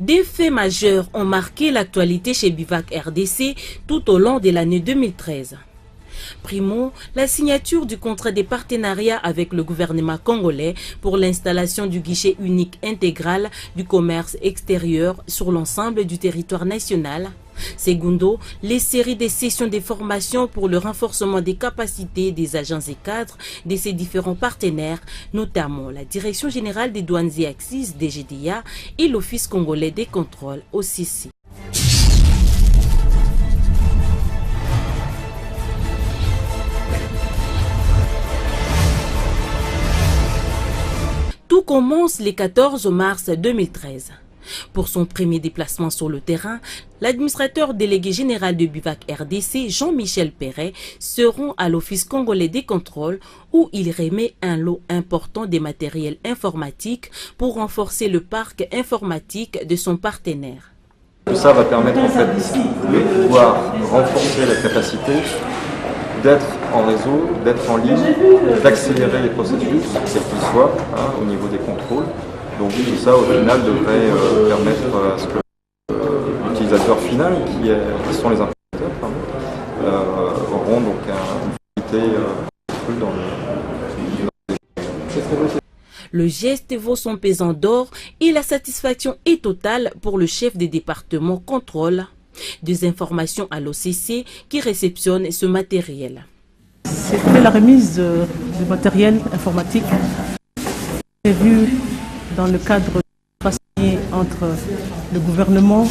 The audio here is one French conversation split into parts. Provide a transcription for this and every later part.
Des faits majeurs ont marqué l'actualité chez Bivac RDC tout au long de l'année 2013. Primo, la signature du contrat de partenariat avec le gouvernement congolais pour l'installation du guichet unique intégral du commerce extérieur sur l'ensemble du territoire national. Segundo, les séries de sessions de formation pour le renforcement des capacités des agents et cadres de ces différents partenaires, notamment la Direction générale des douanes et axes DGDA et l'Office congolais des contrôles OCC. Tout commence le 14 mars 2013. Pour son premier déplacement sur le terrain, l'administrateur délégué général de Bivac RDC, Jean-Michel Perret, se rend à l'Office congolais des contrôles où il remet un lot important de matériel informatique pour renforcer le parc informatique de son partenaire. Tout ça va permettre en fait de pouvoir renforcer la capacité d'être en réseau, d'être en ligne, d'accélérer les processus, quels qu'ils soient, au niveau des contrôles. Donc tout ça au final devrait permettre à ce que l'utilisateur final, qui sont les importateurs, auront donc une qualité dans le... Le geste vaut son pesant d'or et la satisfaction est totale pour le chef des départements contrôle. Des informations à l'OCC qui réceptionne ce matériel. C'était la remise du matériel informatique prévu dans le cadre signé entre le gouvernement,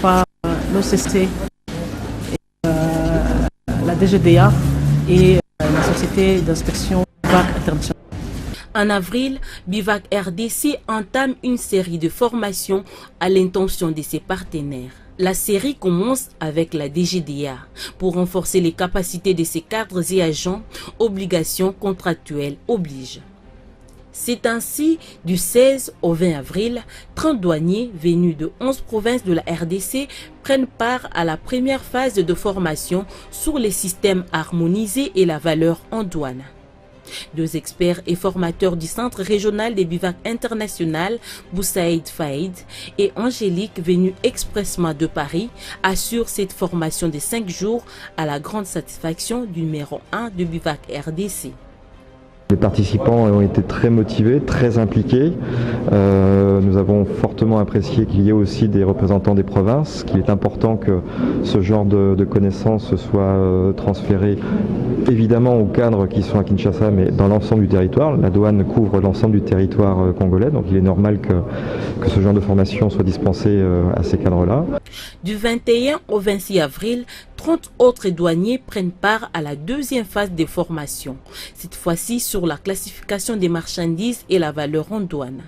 par l'OCC, et la DGDA et la société d'inspection Bivac International. En avril, Bivac RDC entame une série de formations à l'intention de ses partenaires. La série commence avec la DGDA pour renforcer les capacités de ses cadres et agents, obligations contractuelles obligent. C'est ainsi, du 16 au 20 avril, 30 douaniers venus de 11 provinces de la RDC prennent part à la première phase de formation sur les systèmes harmonisés et la valeur en douane. 2 experts et formateurs du Centre régional des Bivac international, Boussaïd Faïd et Angélique, venus expressément de Paris, assurent cette formation de 5 jours à la grande satisfaction du numéro 1 de Bivac RDC. Les participants ont été très motivés, très impliqués. Nous avons fortement apprécié qu'il y ait aussi des représentants des provinces, qu'il est important que ce genre de connaissances soit transféré évidemment aux cadres qui sont à Kinshasa, mais dans l'ensemble du territoire. La douane couvre l'ensemble du territoire congolais, donc il est normal que ce genre de formation soit dispensé à ces cadres-là. Du 21 au 26 avril, 30 autres douaniers prennent part à la 2e phase de formation, cette fois-ci sur la classification des marchandises et la valeur en douane.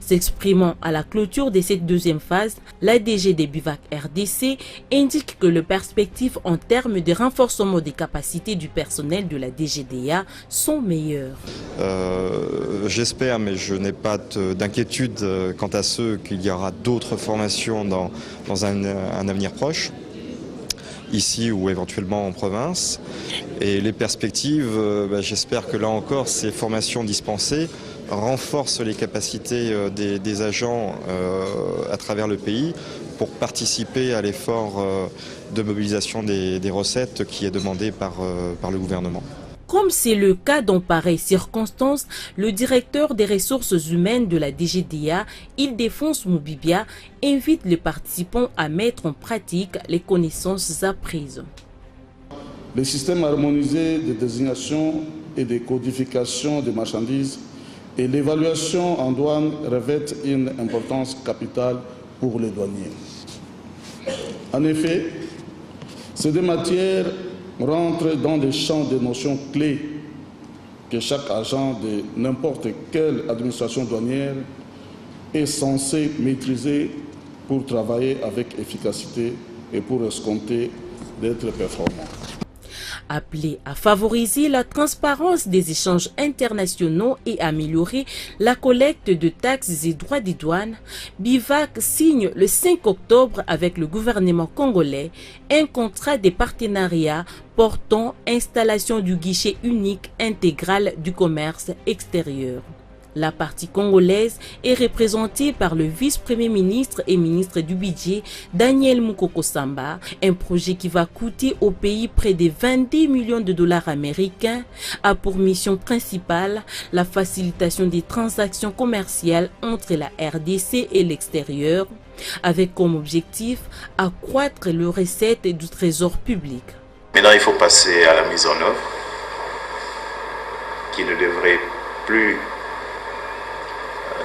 S'exprimant à la clôture de cette 2e phase, l'ADG des Bivac RDC indique que les perspectives en termes de renforcement des capacités du personnel de la DGDA sont meilleures. J'espère, mais je n'ai pas d'inquiétude quant à ce qu'il y aura d'autres formations dans un avenir proche, ici ou éventuellement en province. Et les perspectives, j'espère que là encore, ces formations dispensées renforcent les capacités des agents à travers le pays pour participer à l'effort de mobilisation des recettes qui est demandé par le gouvernement. Comme c'est le cas dans pareilles circonstances, le directeur des ressources humaines de la DGDA, Île-de-France Moubibia, invite les participants à mettre en pratique les connaissances apprises. Les systèmes harmonisés de désignation et de codification des marchandises et l'évaluation en douane revêtent une importance capitale pour les douaniers. En effet, ces 2 matières rentrent dans des champs de notions clés que chaque agent de n'importe quelle administration douanière est censé maîtriser pour travailler avec efficacité et pour escompter d'être performant. Appelé à favoriser la transparence des échanges internationaux et améliorer la collecte de taxes et droits des douanes, Bivac signe le 5 octobre avec le gouvernement congolais un contrat de partenariat portant installation du guichet unique intégral du commerce extérieur. La partie congolaise est représentée par le vice-premier ministre et ministre du budget Daniel Mukoko Samba, un projet qui va coûter au pays près de 20 millions de dollars américains, a pour mission principale la facilitation des transactions commerciales entre la RDC et l'extérieur, avec comme objectif accroître les recettes du trésor public. Maintenant, il faut passer à la mise en œuvre, qui ne devrait plus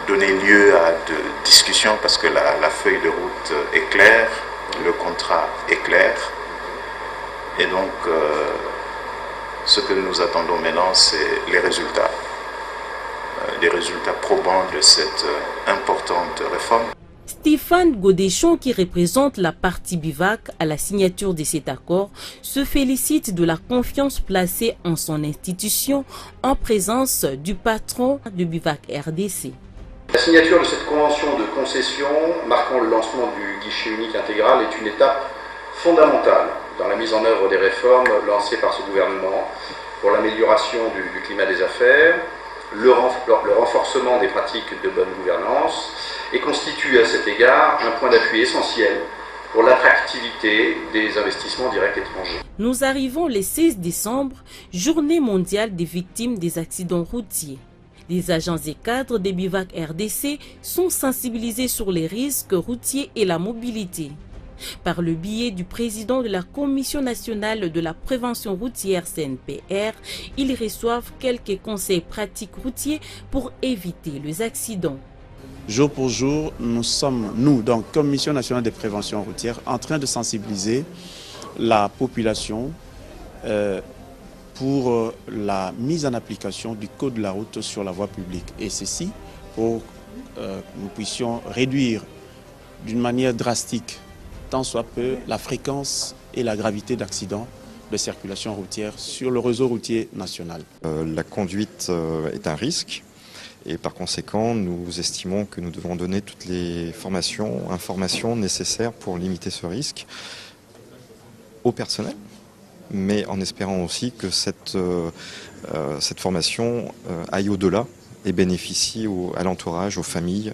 donner lieu à de discussions parce que la feuille de route est claire, le contrat est clair. Et donc, ce que nous attendons maintenant, c'est les résultats. Des résultats probants de cette importante réforme. Stéphane Godéchon, qui représente la partie BIVAC à la signature de cet accord, se félicite de la confiance placée en son institution en présence du patron de BIVAC RDC. La signature de cette convention de concession marquant le lancement du guichet unique intégral est une étape fondamentale dans la mise en œuvre des réformes lancées par ce gouvernement pour l'amélioration du climat des affaires, le renforcement des pratiques de bonne gouvernance et constitue à cet égard un point d'appui essentiel pour l'attractivité des investissements directs étrangers. Nous arrivons le 16 décembre, journée mondiale des victimes des accidents routiers. Les agents et cadres des BIVAC RDC sont sensibilisés sur les risques routiers et la mobilité. Par le biais du président de la Commission nationale de la prévention routière CNPR, ils reçoivent quelques conseils pratiques routiers pour éviter les accidents. Jour pour jour, nous sommes, donc Commission nationale de prévention routière, en train de sensibiliser la population pour la mise en application du code de la route sur la voie publique. Et ceci pour que nous puissions réduire d'une manière drastique, tant soit peu, la fréquence et la gravité d'accidents de circulation routière sur le réseau routier national. La conduite est un risque et par conséquent, nous estimons que nous devons donner toutes les informations nécessaires pour limiter ce risque au personnel, mais en espérant aussi que cette formation aille au-delà et bénéficie à l'entourage, aux familles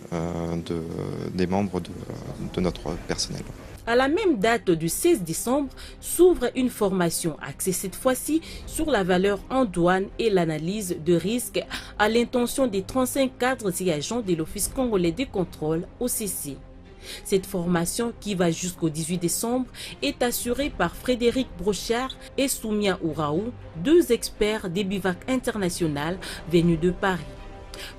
des membres de notre personnel. À la même date du 16 décembre, s'ouvre une formation axée cette fois-ci sur la valeur en douane et l'analyse de risques à l'intention des 35 cadres et agents de l'Office congolais de contrôle, OCC. Cette formation, qui va jusqu'au 18 décembre, est assurée par Frédéric Brochard et Soumia Ouraou, deux experts des BIVAC international venus de Paris.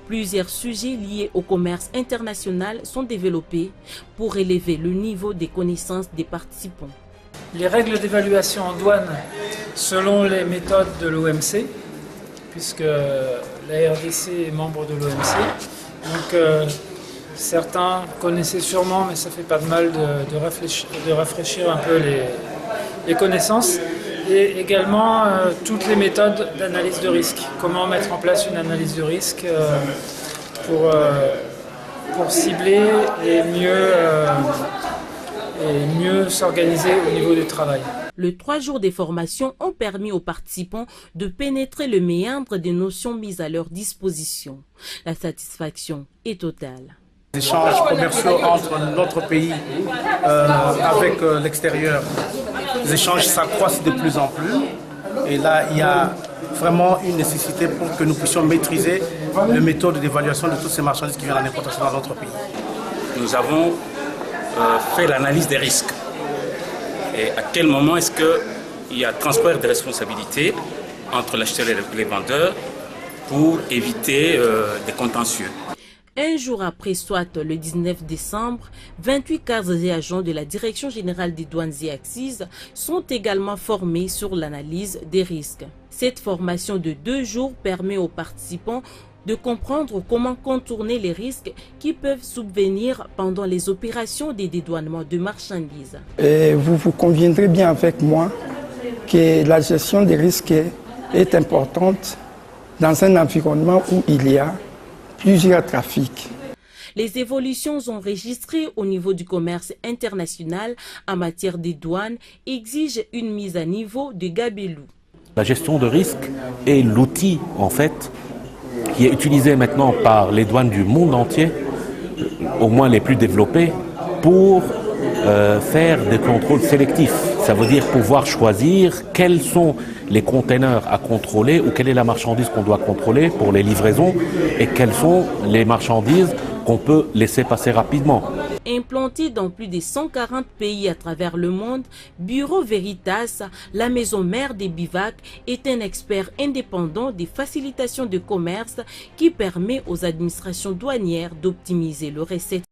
Plusieurs sujets liés au commerce international sont développés pour élever le niveau des connaissances des participants. Les règles d'évaluation en douane selon les méthodes de l'OMC, puisque la RDC est membre de l'OMC. Donc certains connaissaient sûrement, mais ça fait pas de mal de rafraîchir un peu les connaissances. Et également toutes les méthodes d'analyse de risque. Comment mettre en place une analyse de risque pour cibler et mieux s'organiser au niveau du travail. Les 3 jours des formations ont permis aux participants de pénétrer le méandre des notions mises à leur disposition. La satisfaction est totale. Les échanges commerciaux entre notre pays avec l'extérieur, les échanges s'accroissent de plus en plus. Et là, il y a vraiment une nécessité pour que nous puissions maîtriser les méthodes d'évaluation de toutes ces marchandises qui viennent en importation dans notre pays. Nous avons fait l'analyse des risques. Et à quel moment est-ce qu'il y a transfert de responsabilités entre l'acheteur et les vendeurs pour éviter des contentieux. Un jour après, soit le 19 décembre, 28 cadres et agents de la Direction générale des douanes et accises sont également formés sur l'analyse des risques. Cette formation de 2 jours permet aux participants de comprendre comment contourner les risques qui peuvent subvenir pendant les opérations de dédouanement de marchandises. Et vous conviendrez bien avec moi que la gestion des risques est importante dans un environnement où il y a plusieurs trafics. Les évolutions enregistrées au niveau du commerce international en matière de douane exigent une mise à niveau de gabelou. La gestion de risque est l'outil en fait qui est utilisé maintenant par les douanes du monde entier, au moins les plus développées, pour faire des contrôles sélectifs. Ça veut dire pouvoir choisir quels sont les containers à contrôler ou quelle est la marchandise qu'on doit contrôler pour les livraisons et quelles sont les marchandises qu'on peut laisser passer rapidement. Implanté dans plus de 140 pays à travers le monde, Bureau Veritas, la maison mère des bivacs, est un expert indépendant des facilitations de commerce qui permet aux administrations douanières d'optimiser leurs recettes.